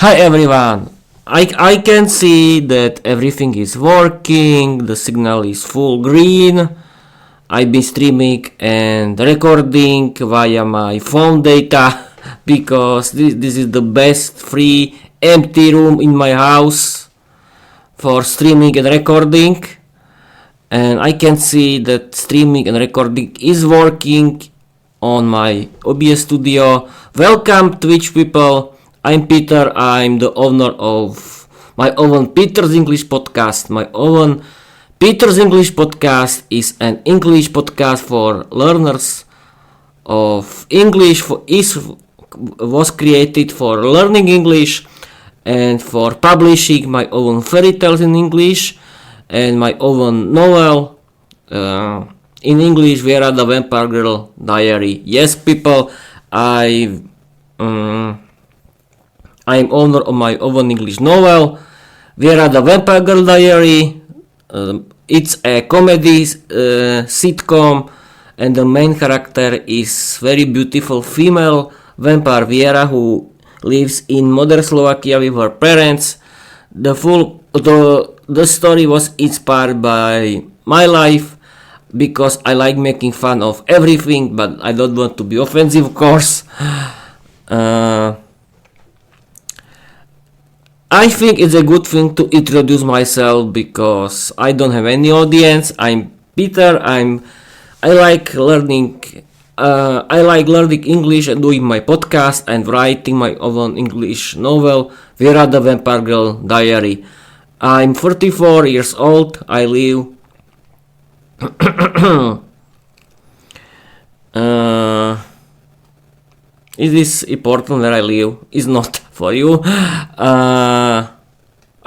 Hi everyone! I can see that everything is working, the signal is full green. I've been streaming and recording via my phone data because this is the best free empty room in my house for streaming and recording. And I can see that streaming and recording is working on my OBS studio. Welcome Twitch people! I'm Peter, I'm the owner of my own Peter's English podcast. My own Peter's English podcast is an English podcast for learners of English. Was created for learning English and for publishing my own fairy tales in English and my own novel in English, Viera the Vampire Girl Diary. Yes, people, I'm owner of my own English novel, Viera the Vampire Girl Diary. It's a comedy sitcom, and the main character is very beautiful female vampire Viera who lives in modern Slovakia with her parents. The story was inspired by my life because I like making fun of everything, but I don't want to be offensive, of course. I think it's a good thing to introduce myself because I don't have any audience. I'm Peter. I like learning. I like learning English and doing my podcast and writing my own English novel, Viera the Vampire Girl Diary. I'm 34 years old. I live. Is this important where I live? It's not for you.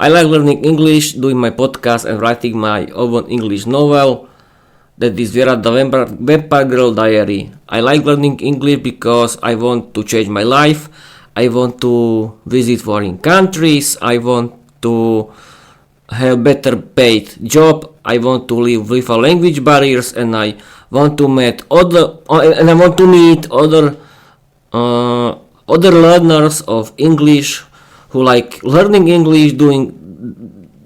I like learning English, doing my podcast and writing my own English novel. That is Viera the Vampire Girl Diary. I like learning English because I want to change my life. I want to visit foreign countries. I want to have better paid job. I want to live without language barriers, and I want to meet other learners of English who like learning English, doing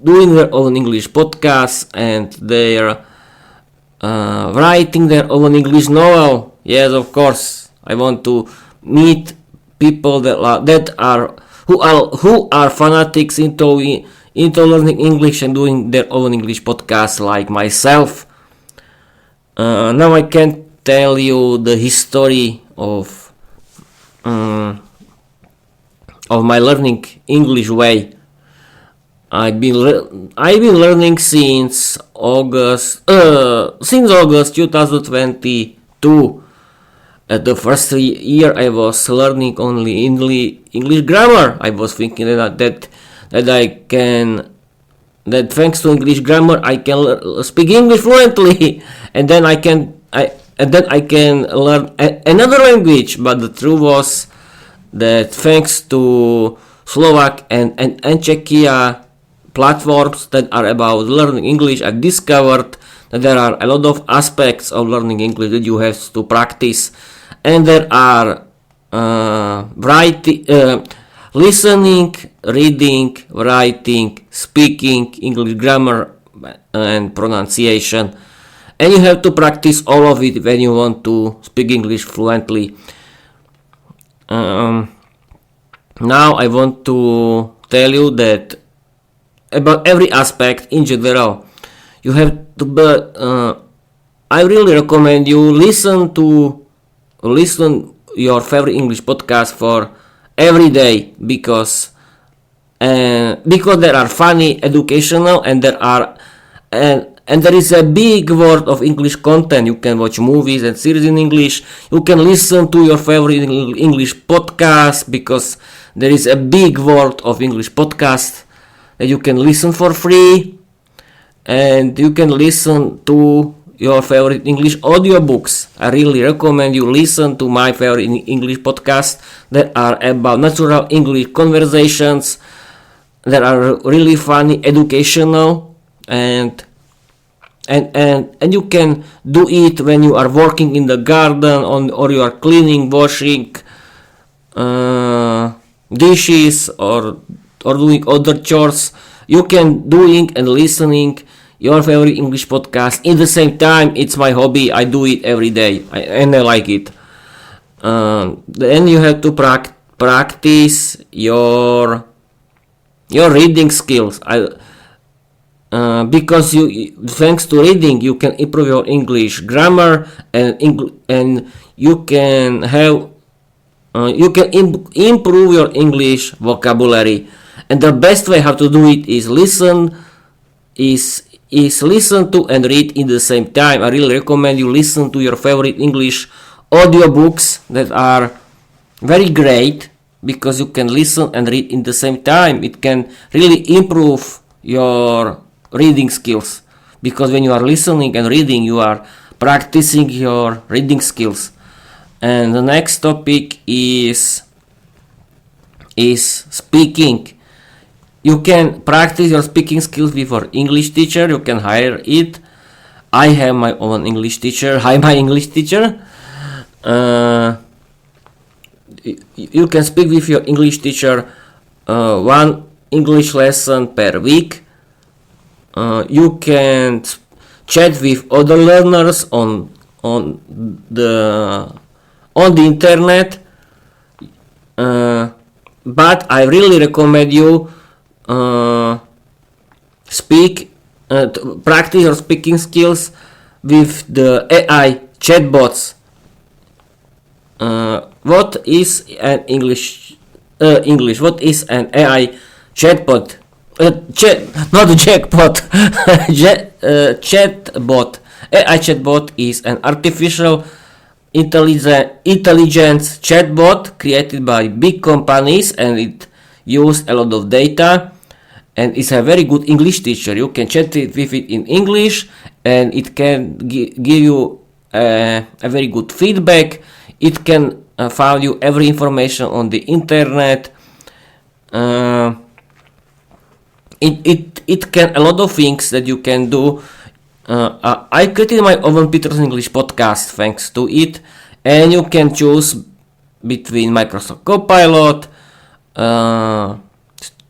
their own English podcasts, and they're writing their own English novel. Yes, of course, I want to meet people who are fanatics into learning English and doing their own English podcasts like myself. Now I can tell you the history of my learning English way. I've been learning since August 2022. At the first year, I was learning only English grammar. I was thinking that thanks to English grammar I can speak English fluently, and then I can learn another language. But the truth was that thanks to Slovak and Czechia platforms that are about learning English, I discovered that there are a lot of aspects of learning English that you have to practice, and there are listening, reading, writing, speaking, English grammar and pronunciation. And you have to practice all of it when you want to speak English fluently. Now I want to tell you that about every aspect in general. You have to. I really recommend you listen your favorite English podcast for every day because there are funny, educational, and there is a big world of English content. You can watch movies and series in English. You can listen to your favorite English podcast because there is a big world of English podcasts that you can listen for free, and you can listen to your favorite English audiobooks. I really recommend you listen to my favorite English podcasts that are about natural English conversations that are really funny, educational, and you can do it when you are working in the garden or you are cleaning, washing, dishes or doing other chores, you can doing and listening your favorite English podcast in the same time. It's my hobby. I do it every day, and I like it. Then you have to practice your reading skills. Because thanks to reading, you can improve your English grammar and you can have improve your English vocabulary. And the best way how to do it is listen to and read in the same time. I really recommend you listen to your favorite English audiobooks that are very great, because you can listen and read in the same time. It can really improve your reading skills, because when you are listening and reading, you are practicing your reading skills. And the next topic is speaking. You can practice your speaking skills with your English teacher. You can hire it. I have my own English teacher. Hi, my English teacher. You can speak with your English teacher one English lesson per week. You can chat with other learners on the internet, but I really recommend you practice your speaking skills with the AI chatbots. What is an English? What is an AI chatbot? Not a jackpot. Chatbot. AI chatbot is an artificial intelligence chatbot created by big companies, and it uses a lot of data, and it's a very good English teacher. You can chat with it in English, and it can give you a very good feedback. It can find you every information on the internet. It can a lot of things that you can do. I created my own Peter's English podcast thanks to it, and you can choose between Microsoft Copilot,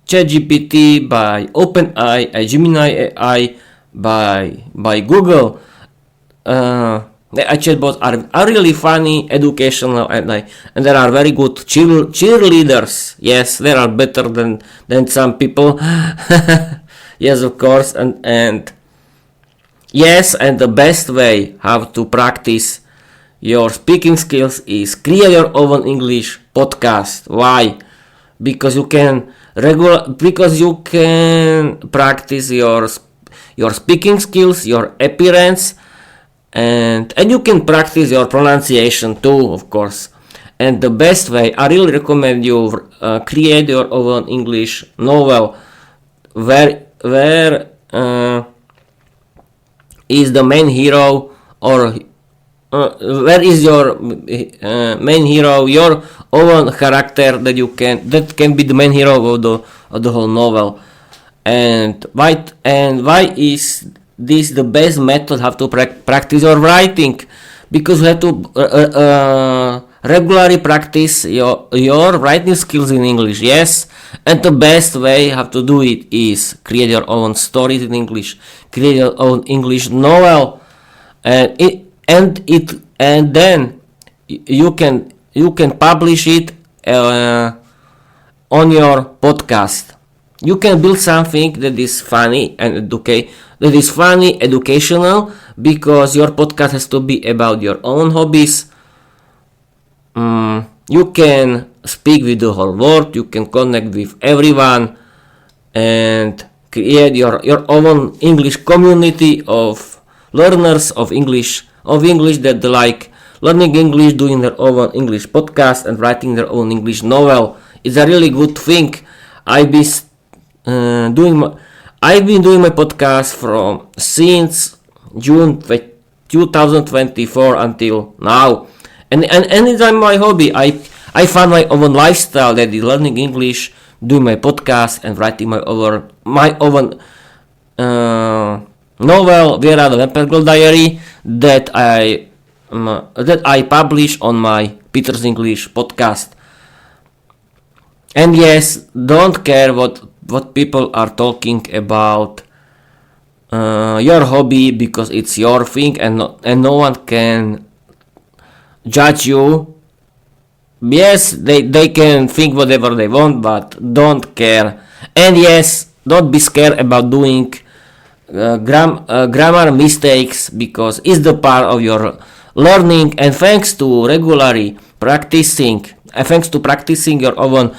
ChatGPT by OpenAI, Gemini AI by Google. The chatbots are really funny, educational, and there are very good cheerleaders. Yes, they are better than some people. Yes, of course, and yes, and the best way how to practice your speaking skills is create your own English podcast. Why? Because you can practice your speaking skills, your appearance, and you can practice your pronunciation too, of course. And the best way, I really recommend you create your own English novel where is the main hero, or where is your main hero, your own character that can be the main hero of the whole novel. And why is this the best method how to practice your writing? Because you have to regularly practice your writing skills in English. Yes, and the best way how to do it is create your own stories in English, create your own English novel, and then you can publish it on your podcast. You can build something that is funny and educational, because your podcast has to be about your own hobbies. You can speak with the whole world. You can connect with everyone and create your own English community of learners of English that like learning English, doing their own English podcast, and writing their own English novel. It's a really good thing. I've been doing my podcast since June 2024 until now, and it's my hobby. I found my own lifestyle, that is learning English, doing my podcast, and writing my own novel, Viera, the Vampire Girl Diary, that I publish on my Peter's English podcast. And yes, don't care what people are talking about your hobby, because it's your thing, and no one can judge you. Yes, they can think whatever they want, but don't care. And yes, don't be scared about doing grammar mistakes, because it's the part of your learning. And thanks to regularly practicing, thanks to practicing your own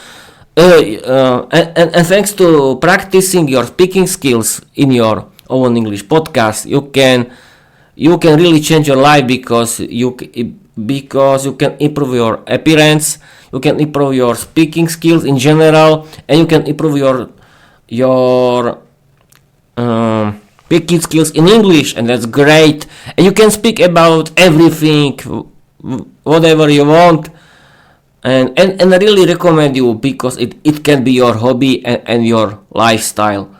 and thanks to practicing your speaking skills in your own English podcast, you can really change your life, because you can improve your appearance, you can improve your speaking skills in general, and you can improve your speaking skills in English, and that's great. And you can speak about everything, whatever you want. And I really recommend you, because it can be your hobby and your lifestyle.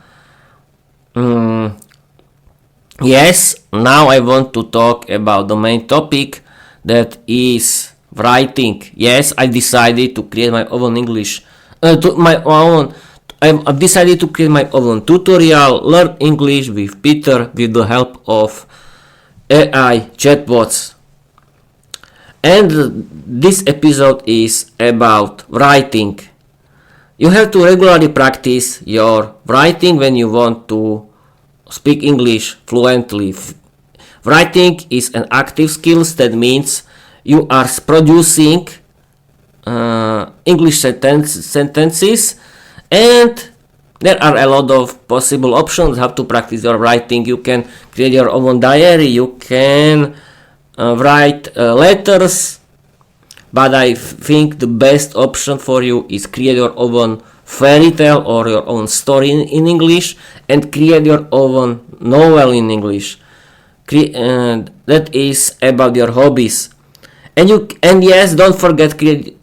Yes, now I want to talk about the main topic, that is writing. Yes, I decided to create my own English, I've decided to create my own tutorial, learn English with Peter, with the help of AI chatbots. And this episode is about writing. You have to regularly practice your writing when you want to speak English fluently. Writing is an active skill. That means you are producing English sentences, and there are a lot of possible options how to practice your writing. You can create your own diary, you can write letters, but I think the best option for you is create your own fairy tale or your own story in English, and create your own novel in English. That is about your hobbies. And yes, don't forget create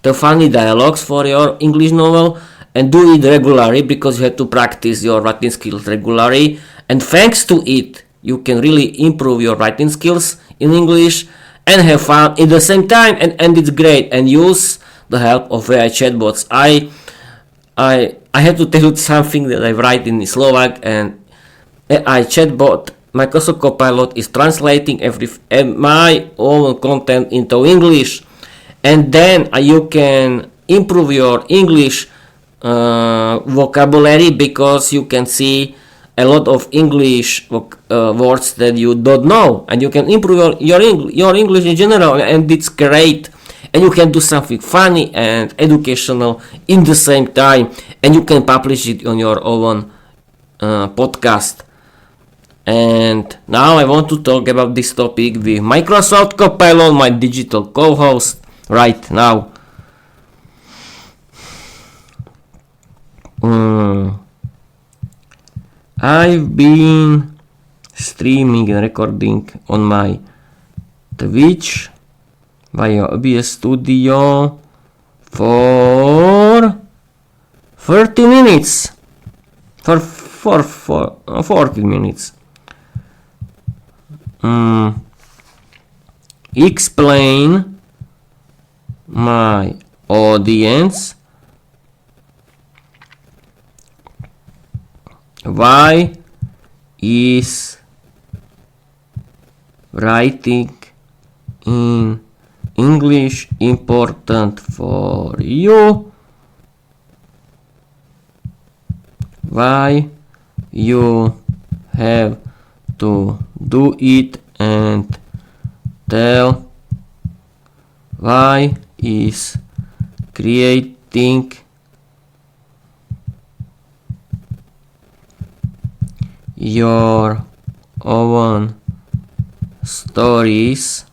the funny dialogues for your English novel, and do it regularly, because you have to practice your writing skills regularly, and thanks to it you can really improve your writing skills in English and have fun at the same time, and it's great. And use the help of AI chatbots. I have to tell you something that I write in Slovak, and AI chatbot Microsoft Copilot is translating my own content into English, and then you can improve your English vocabulary, because you can see a lot of English words that you don't know, and you can improve your English in general, and it's great. And you can do something funny and educational in the same time, and you can publish it on your own podcast. And now I want to talk about this topic with Microsoft Copilot, my digital co-host, right now. I've been streaming and recording on my Twitch via OBS Studio for 30 minutes. For 40 minutes. Explain my audience why is writing in English important for you, why you have to do it, and tell why is creating your own stories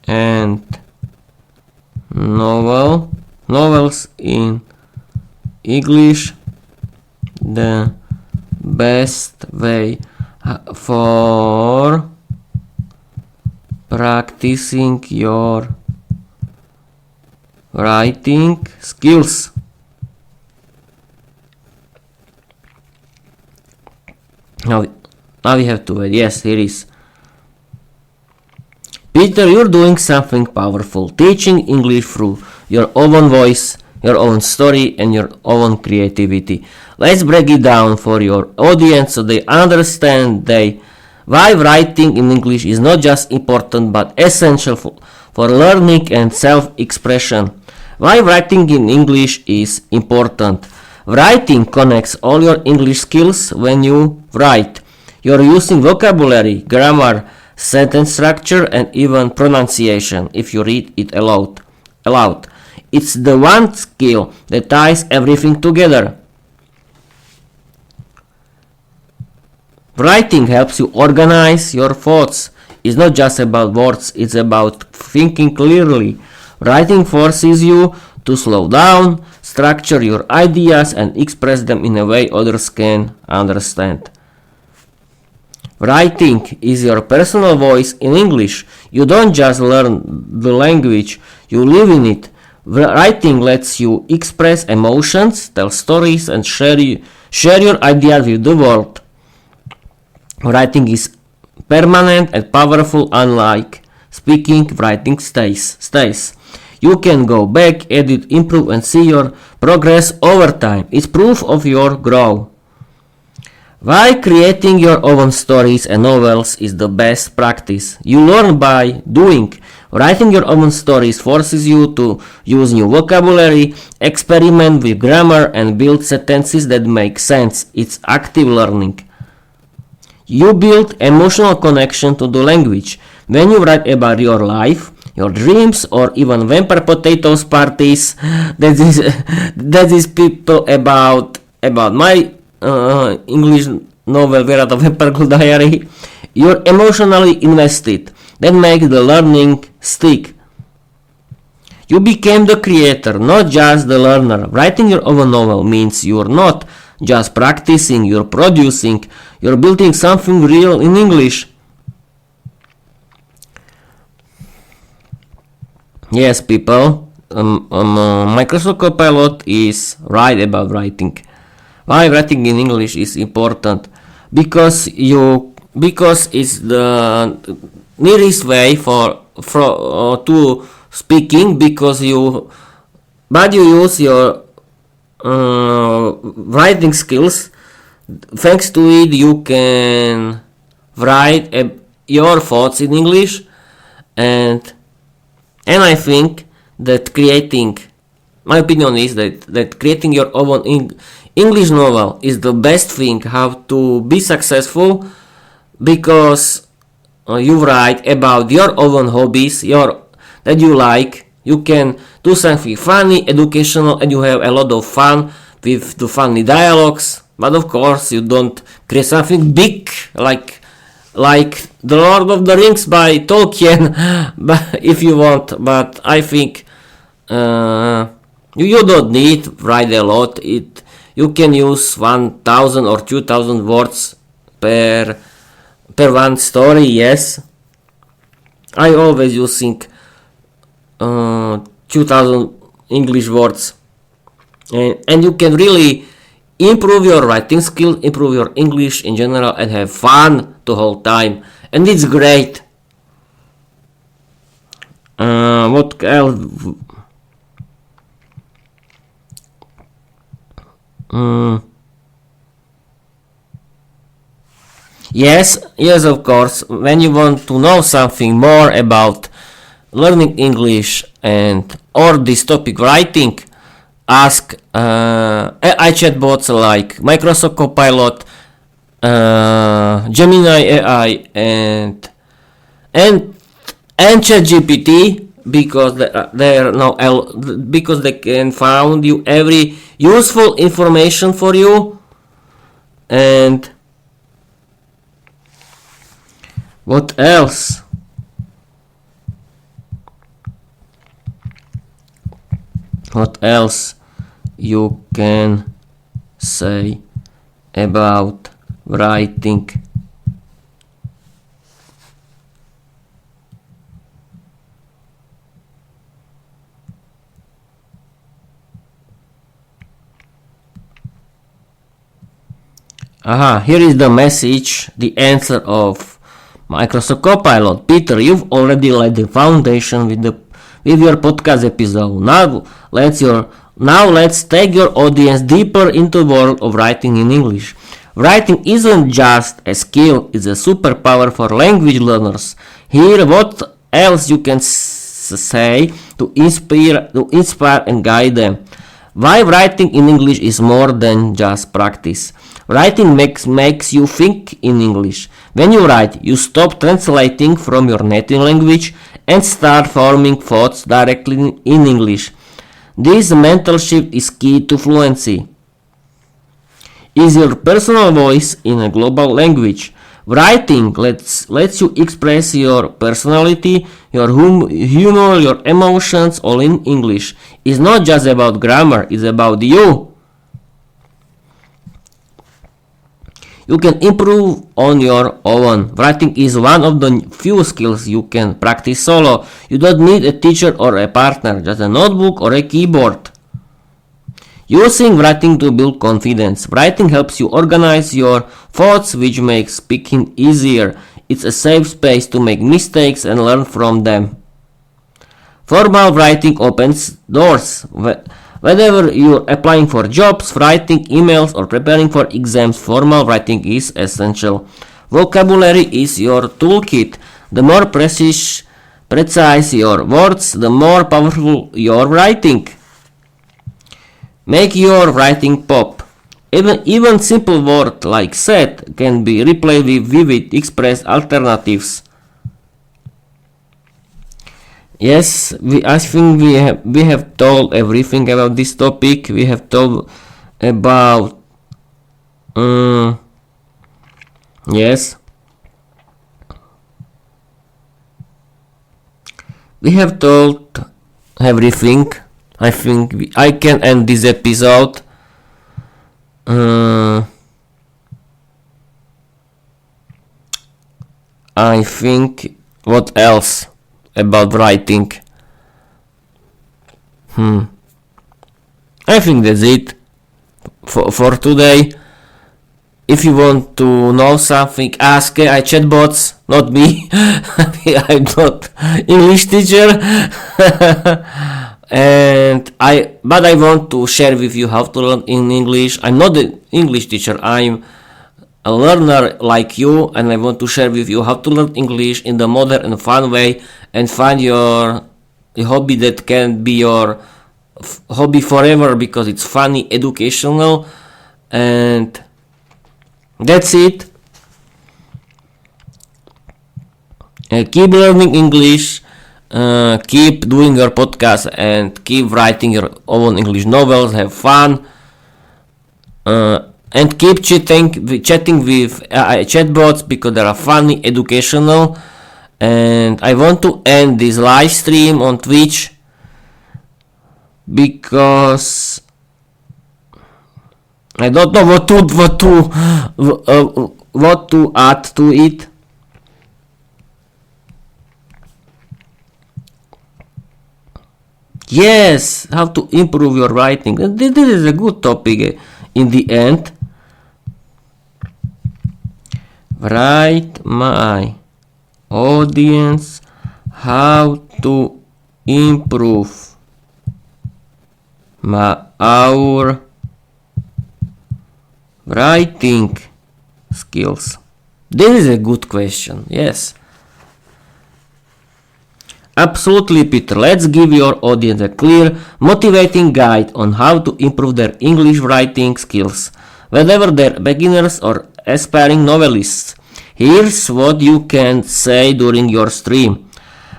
and novels in English the best way for practicing your writing skills. Now we have to wait. Yes, here is Peter, you're doing something powerful, teaching English through your own voice, your own story, and your own creativity. Let's break it down for your audience so they understand why writing in English is not just important but essential for learning and self-expression. Why writing in English is important. Writing connects all your English skills when you write. You're using vocabulary, grammar, sentence structure, and even pronunciation if you read it aloud. It's the one skill that ties everything together. Writing helps you organize your thoughts. It's not just about words, it's about thinking clearly. Writing forces you to slow down, structure your ideas, and express them in a way others can understand. Writing is your personal voice in English. You don't just learn the language, you live in it. Writing lets you express emotions, tell stories, and share your ideas with the world. Writing is permanent and powerful, unlike speaking. Writing stays. You can go back, edit, improve, and see your progress over time. It's proof of your growth. Why creating your own stories and novels is the best practice. You learn by doing. Writing your own stories forces you to use new vocabulary, experiment with grammar, and build sentences that make sense. It's active learning. You build emotional connection to the language. When you write about your life, your dreams, or even vampire potatoes parties, that is people about my English novel Viera the Vampire Diary, you're emotionally invested. That makes the learning stick. You became the creator, not just the learner. Writing your own novel means you're not just practicing, you're producing, you're building something real in English. Yes, people, Microsoft Copilot is right about writing. Why writing in English is important? Because it's the nearest way to speaking. Because you use your writing skills. Thanks to it, you can write your thoughts in English, and I think that my opinion is that creating your own English novel is the best thing how to be successful, because you write about your own hobbies that you like. You can do something funny, educational, and you have a lot of fun with the funny dialogues. But of course, you don't create something big like The Lord of the Rings by Tolkien, but if you want. But I think you don't need write a lot. You can use 1,000 or 2,000 words per one story. Yes, I always using 2,000 English words, and you can really improve your writing skill, improve your English in general, and have fun the whole time, and it's great. What else? Yes, of course. When you want to know something more about learning English or this topic writing, ask AI chatbots like Microsoft Copilot, Gemini AI, and ChatGPT, because because they can find you every useful information for you. And what else? What else you can say about writing? Here is the message, the answer of Microsoft Copilot. Peter, you've already laid the foundation with your podcast episode. Now let's take your audience deeper into the world of writing in English. Writing isn't just a skill, it's a superpower for language learners. Here what else you can say to inspire and guide them. Why writing in English is more than just practice. Writing makes you think in English. When you write, you stop translating from your native language and start forming thoughts directly in English. This mental shift is key to fluency. Is your personal voice in a global language. Writing lets you express your personality, your humor, your emotions all in English. It's not just about grammar, it's about you. You can improve on your own. Writing is one of the few skills you can practice solo. You don't need a teacher or a partner, just a notebook or a keyboard. Using writing to build confidence. Writing helps you organize your thoughts, which makes speaking easier. It's a safe space to make mistakes and learn from them. Formal writing opens doors. Whether you're applying for jobs, writing emails, or preparing for exams, formal writing is essential. Vocabulary is your toolkit. The more precise your words, the more powerful your writing. Make your writing pop. Even simple words like set can be replaced with vivid express alternatives. Yes, I think we have told everything about this topic. We have told about yes. We have told everything. I think I can end this episode. I think what else about writing? I think that's it for today. If you want to know something, ask chatbots, not me. I'm not English teacher. But I want to share with you how to learn in English. I'm not an English teacher, I'm a learner like you, and I want to share with you how to learn English in the modern and fun way and find your hobby that can be your hobby forever because it's funny, educational, and that's it. Keep learning English. Keep doing your podcast and keep writing your own English novels. Have fun and keep chatting with chatbots because they are funny, educational. And I want to end this live stream on Twitch because I don't know what to add to it. Yes, how to improve your writing. This is a good topic in the end. Write my audience how to improve our writing skills. This is a good question, yes. Absolutely, Peter. Let's give your audience a clear, motivating guide on how to improve their English writing skills, whether they're beginners or aspiring novelists. Here's what you can say during your stream.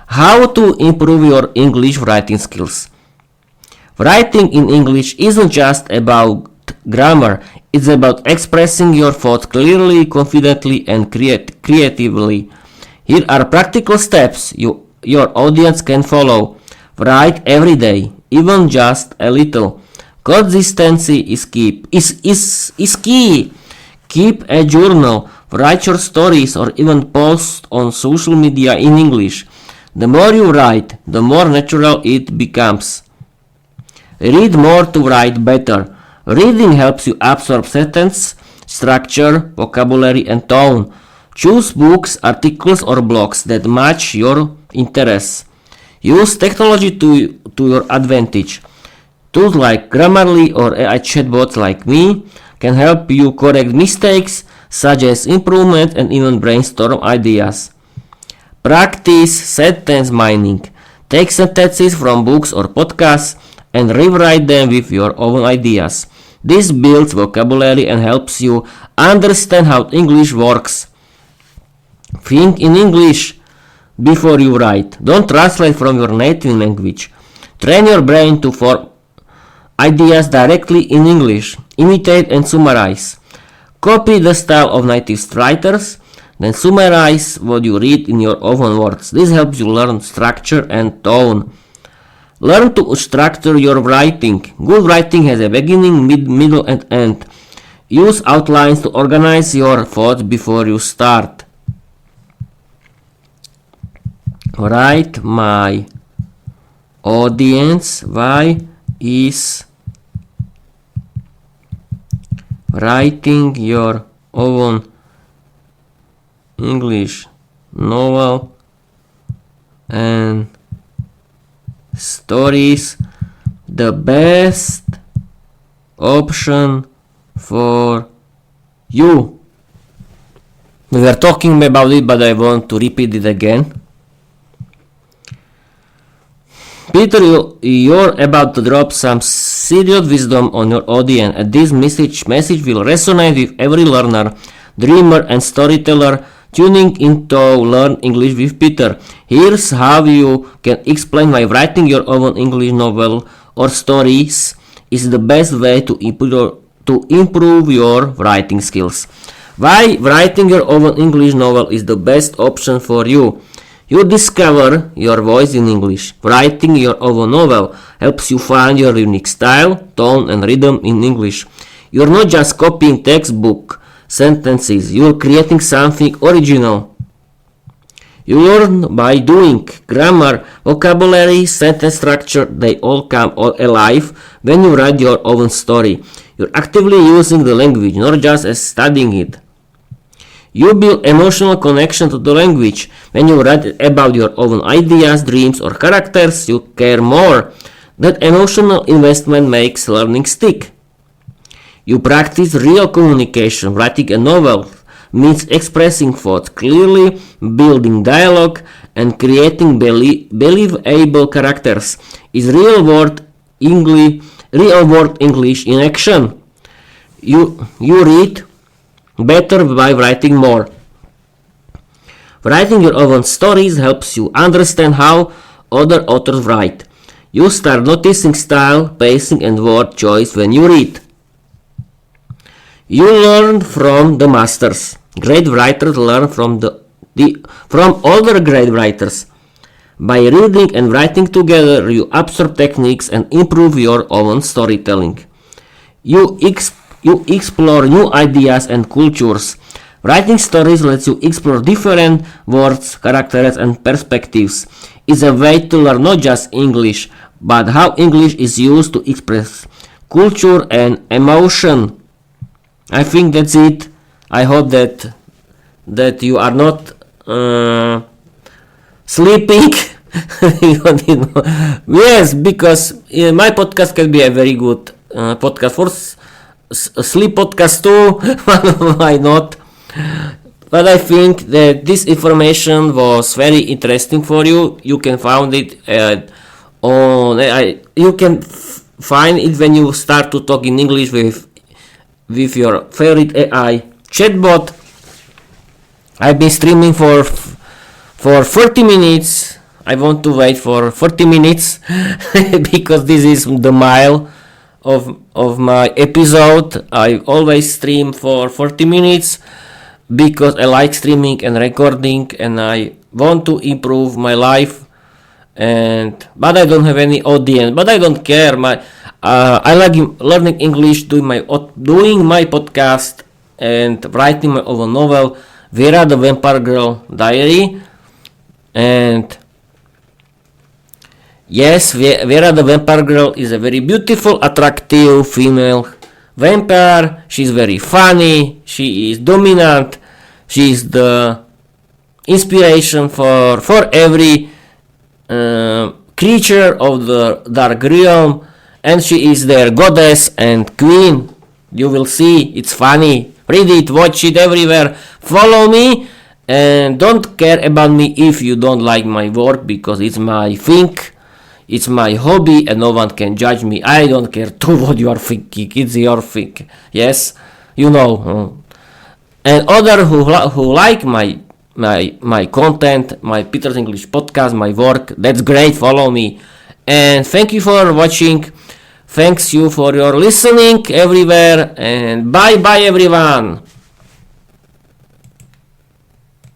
How to improve your English writing skills. Writing in English isn't just about grammar, it's about expressing your thoughts clearly, confidently, and creatively. Here are practical steps your audience can follow. Write every day, even just a little. Consistency is key. Keep a journal, write your stories, or even post on social media in English. The more you write, the more natural it becomes. Read more to write better. Reading helps you absorb sentence structure, vocabulary, and tone. Choose books, articles or blogs that match your interests. Use technology to your advantage. Tools like Grammarly or AI chatbots like me can help you correct mistakes, suggest improvement and even brainstorm ideas. Practice sentence mining. Take sentences from books or podcasts and rewrite them with your own ideas. This builds vocabulary and helps you understand how English works. Think in English before you write. Don't translate from your native language. Train your brain to form ideas directly in English. Imitate and summarize. Copy the style of native writers, then summarize what you read in your own words. This helps you learn structure and tone. Learn to structure your writing. Good writing has a beginning, middle and end. Use outlines to organize your thoughts before you start. Write my audience. Why is writing your own English novel and stories the best option for you? We were talking about it, but I want to repeat it again. Peter, you're about to drop some serious wisdom on your audience, and this message will resonate with every learner, dreamer, and storyteller tuning in to learn English with Peter. Here's how you can explain why writing your own English novel or stories is the best way to improve your writing skills. Why writing your own English novel is the best option for you. You discover your voice in English. Writing your own novel helps you find your unique style, tone, and rhythm in English. You're not just copying textbook sentences, you're creating something original. You learn by doing. Grammar, vocabulary, sentence structure, they all come alive when you write your own story. You're actively using the language, not just as studying it. You build emotional connection to the language. When you write about your own ideas, dreams, or characters, you care more. That emotional investment makes learning stick. You practice real communication. Writing a novel means expressing thoughts clearly, building dialogue, and creating believable characters. Is real world English in action. You read better by writing more. Writing your own stories helps you understand how other authors write. You start noticing style, pacing, and word choice when you read. You learn from the masters. Great writers learn from other great writers. By reading and writing together, you absorb techniques and improve your own storytelling. You explore new ideas and cultures. Writing stories lets you explore different words, characters, and perspectives. It's a way to learn not just English, but how English is used to express culture and emotion. I think that's it. I hope that you are not sleeping. Yes, because my podcast can be a very good podcast for sleep podcast too. Why not? But I think that this information was very interesting for you. You can find it you can find it when you start to talk in English with your favorite AI chatbot. I've been streaming for 30 minutes. I want to wait for 40 minutes because this is the mile of my episode. I always stream for 40 minutes because I like streaming and recording, and I want to improve my life. But I don't have any audience. But I don't care. I like learning English, doing my podcast, and writing my own novel, Viera the Vampire Girl Diary. And yes, Viera the Vampire Girl is a very beautiful, attractive female vampire. She's very funny. She is dominant. She is the inspiration for every creature of the dark realm, and she is their goddess and queen. You will see, it's funny. Read it, watch it everywhere. Follow me, and don't care about me if you don't like my work, because it's my thing. It's my hobby, and no one can judge me. I don't care too what you are thinking. It's your thing. Yes, you know. And other who like my content, my Peter's English podcast, my work, that's great. Follow me, and thank you for watching. Thanks you for your listening everywhere, and bye bye everyone.